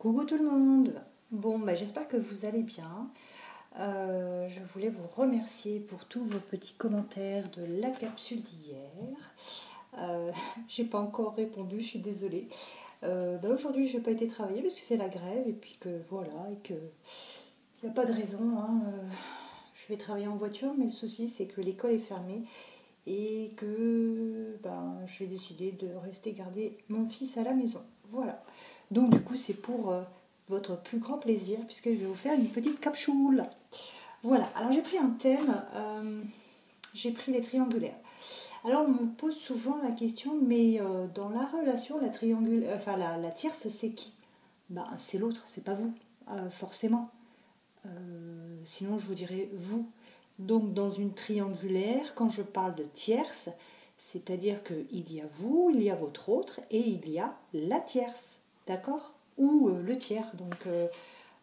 Coucou tout le monde. Bon, bah, j'espère que vous allez bien. Je voulais vous remercier pour tous vos petits commentaires de la capsule d'hier. Euh, j'ai pas encore répondu, je suis désolée. Aujourd'hui, je n'ai pas été travailler parce que c'est la grève et puis que voilà, et que il n'y a pas de raison, hein. Je vais travailler en voiture, mais le souci c'est que l'école est fermée et que j'ai décidé de rester garder mon fils à la maison. Voilà. Donc du coup, c'est pour votre plus grand plaisir puisque je vais vous faire une petite capsule. Voilà. Alors j'ai pris un thème, j'ai pris les triangulaires. Alors on me pose souvent la question, mais dans la relation, la triangulaire, enfin la tierce, c'est qui? C'est l'autre, c'est pas vous, forcément. Sinon, je vous dirais vous. Donc, dans une triangulaire, quand je parle de tierce, c'est-à-dire qu'il y a vous, il y a votre autre et il y a la tierce. D'accord? Ou le tiers. Donc,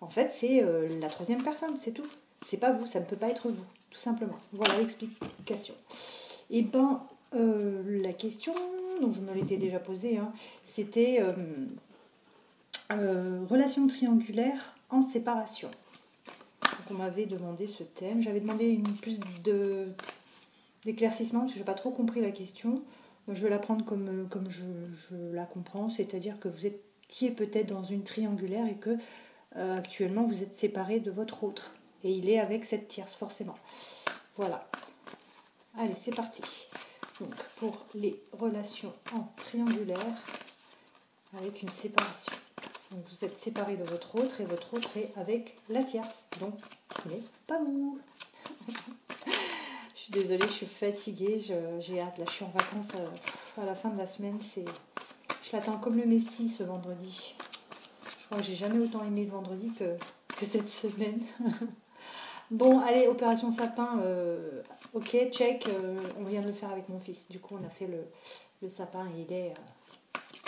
en fait, c'est la troisième personne, c'est tout. C'est pas vous, ça ne peut pas être vous, tout simplement. Voilà l'explication. Et la question, donc je me l'étais déjà posée, hein, c'était relation triangulaire en séparation. Donc on m'avait demandé ce thème. J'avais demandé plus d'éclaircissement parce que je n'ai pas trop compris la question. Je vais la prendre comme je la comprends, c'est-à-dire que vous étiez peut-être dans une triangulaire et que actuellement vous êtes séparés de votre autre. Et il est avec cette tierce, forcément. Voilà. Allez, c'est parti. Donc pour les relations en triangulaire avec une séparation. Donc vous êtes séparés de votre autre et votre autre est avec la tierce. Donc, mais pas vous. Je suis désolée, je suis fatiguée, j'ai hâte. Là, je suis en vacances à la fin de la semaine. Je l'attends comme le Messie ce vendredi. Je crois que j'ai jamais autant aimé le vendredi que cette semaine. Bon, allez, opération sapin. Ok, check. On vient de le faire avec mon fils. Du coup, on a fait le sapin et il est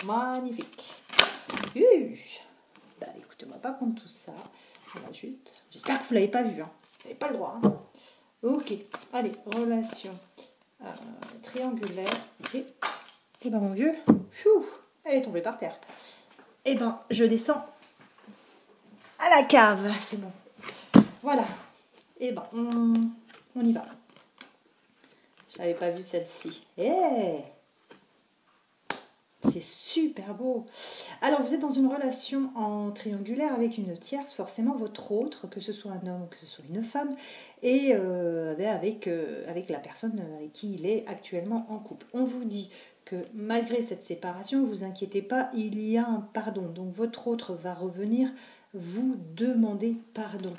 magnifique. Écoutez, on va pas prendre tout ça. Voilà, juste. J'espère que vous l'avez pas vu. Hein. Vous n'avez pas le droit. Hein. Ok. Allez, relation triangulaire. Et mon vieux, elle est tombée par terre. Je descends à la cave. C'est bon. Voilà. On y va. Je n'avais pas vu celle-ci. C'est super beau. Alors, vous êtes dans une relation en triangulaire avec une tierce, forcément votre autre, que ce soit un homme ou que ce soit une femme, et avec la personne avec qui il est actuellement en couple. On vous dit que malgré cette séparation, ne vous inquiétez pas, il y a un pardon. Donc, votre autre va revenir vous demander pardon.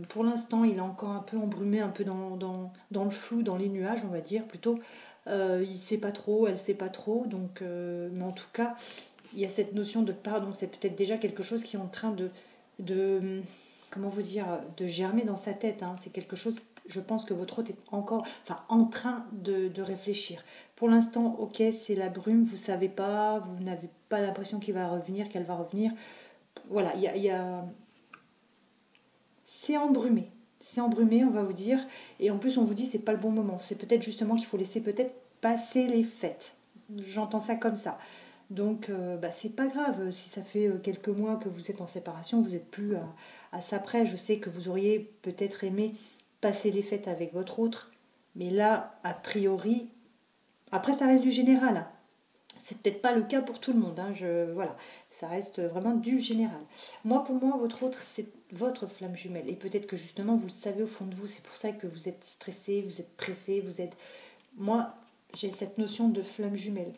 Pour l'instant, il est encore un peu embrumé, un peu dans le flou, dans les nuages, on va dire plutôt. Il ne sait pas trop, elle ne sait pas trop, donc, mais en tout cas, il y a cette notion de pardon. C'est peut-être déjà quelque chose qui est en train de comment vous dire, de germer dans sa tête. Hein. C'est quelque chose, je pense que votre hôte est encore, en train de réfléchir. Pour l'instant, ok, c'est la brume, vous savez pas, vous n'avez pas l'impression qu'il va revenir, qu'elle va revenir. Voilà, c'est embrumé. C'est embrumé, on va vous dire. Et en plus, on vous dit c'est pas le bon moment. C'est peut-être justement qu'il faut laisser peut-être passer les fêtes. J'entends ça comme ça. Donc, c'est pas grave. Si ça fait quelques mois que vous êtes en séparation, vous n'êtes plus à ça près. Je sais que vous auriez peut-être aimé passer les fêtes avec votre autre. Mais là, a priori, après, ça reste du général. Hein. C'est peut-être pas le cas pour tout le monde. Hein. Voilà. Ça reste vraiment du général. Pour moi, votre autre, c'est votre flamme jumelle. Et peut-être que justement, vous le savez au fond de vous. C'est pour ça que vous êtes stressé, vous êtes pressé, vous êtes... Moi, j'ai cette notion de flamme jumelle.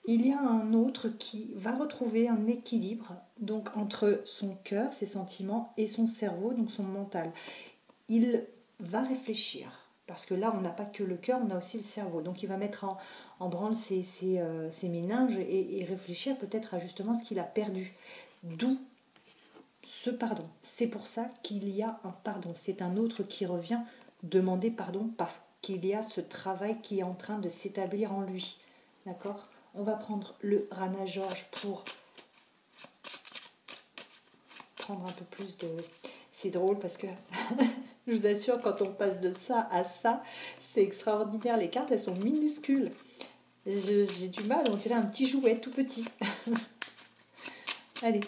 Il y a un autre qui va retrouver un équilibre donc entre son cœur, ses sentiments, et son cerveau, donc son mental. Il va réfléchir. Parce que là, on n'a pas que le cœur, on a aussi le cerveau. Donc, il va mettre en branle ses méninges et réfléchir peut-être à justement ce qu'il a perdu. D'où ce pardon. C'est pour ça qu'il y a un pardon. C'est un autre qui revient demander pardon parce qu'il y a ce travail qui est en train de s'établir en lui. D'accord ? On va prendre le Rana George pour prendre un peu plus de... C'est drôle parce que je vous assure, quand on passe de ça à ça, c'est extraordinaire. Les cartes, elles sont minuscules. J'ai du mal, on dirait un petit jouet tout petit. Allez,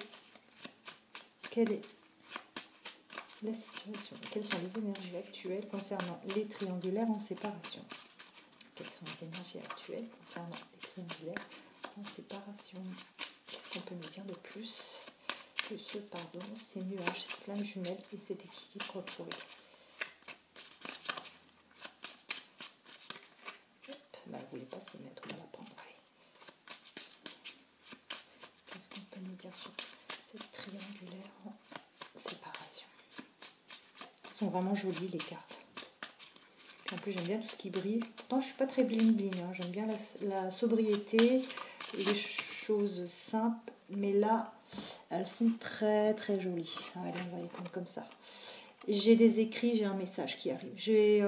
quelle est la situation? Quelles sont les énergies actuelles concernant les triangulaires en séparation? Quelles sont les énergies actuelles concernant les triangulaires en séparation? Qu'est-ce qu'on peut nous dire de plus que ce, pardon, ces nuages, cette flamme jumelle et cet équilibre retrouvé? Bah, elle ne voulait pas se mettre, on va la prendre. Qu'est-ce qu'on peut nous dire sur cette triangulaire en séparation? Elles sont vraiment jolies les cartes. En plus, j'aime bien tout ce qui brille. Pourtant, je ne suis pas très bling-bling. Hein. J'aime bien la sobriété et les choses simples. Mais là, elles sont très très jolies. Allez, on va les prendre comme ça. J'ai des écrits, j'ai un message qui arrive. J'ai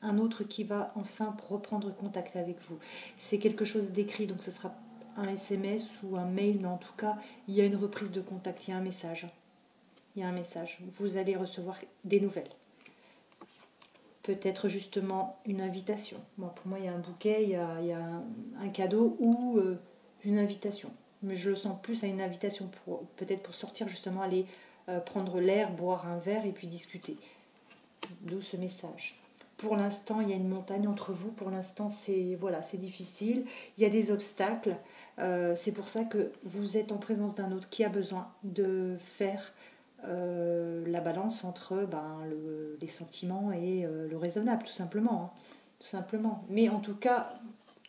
un autre qui va enfin reprendre contact avec vous. C'est quelque chose d'écrit, donc ce sera un SMS ou un mail, mais en tout cas, il y a une reprise de contact, il y a un message. Il y a un message. Vous allez recevoir des nouvelles. Peut-être justement une invitation. Moi, pour moi, il y a un bouquet, il y a un cadeau ou une invitation. Mais je le sens plus à une invitation, peut-être pour sortir justement, aller prendre l'air, boire un verre et puis discuter. D'où ce message. Pour l'instant, il y a une montagne entre vous. Pour l'instant, c'est difficile. Il y a des obstacles. C'est pour ça que vous êtes en présence d'un autre qui a besoin de faire la balance entre les sentiments et le raisonnable, tout simplement. Hein. Tout simplement. Mais en tout cas,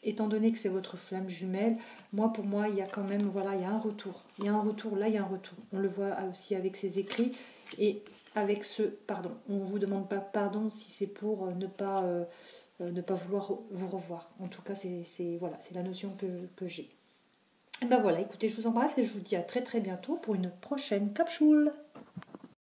étant donné que c'est votre flamme jumelle, pour moi, il y a quand même, il y a un retour. Il y a un retour, là, il y a un retour. On le voit aussi avec ses écrits et avec ce pardon. On ne vous demande pas pardon si c'est pour ne pas vouloir vous revoir. En tout cas, c'est la notion que j'ai. Et ben voilà, écoutez, je vous embrasse et je vous dis à très très bientôt pour une prochaine capsule.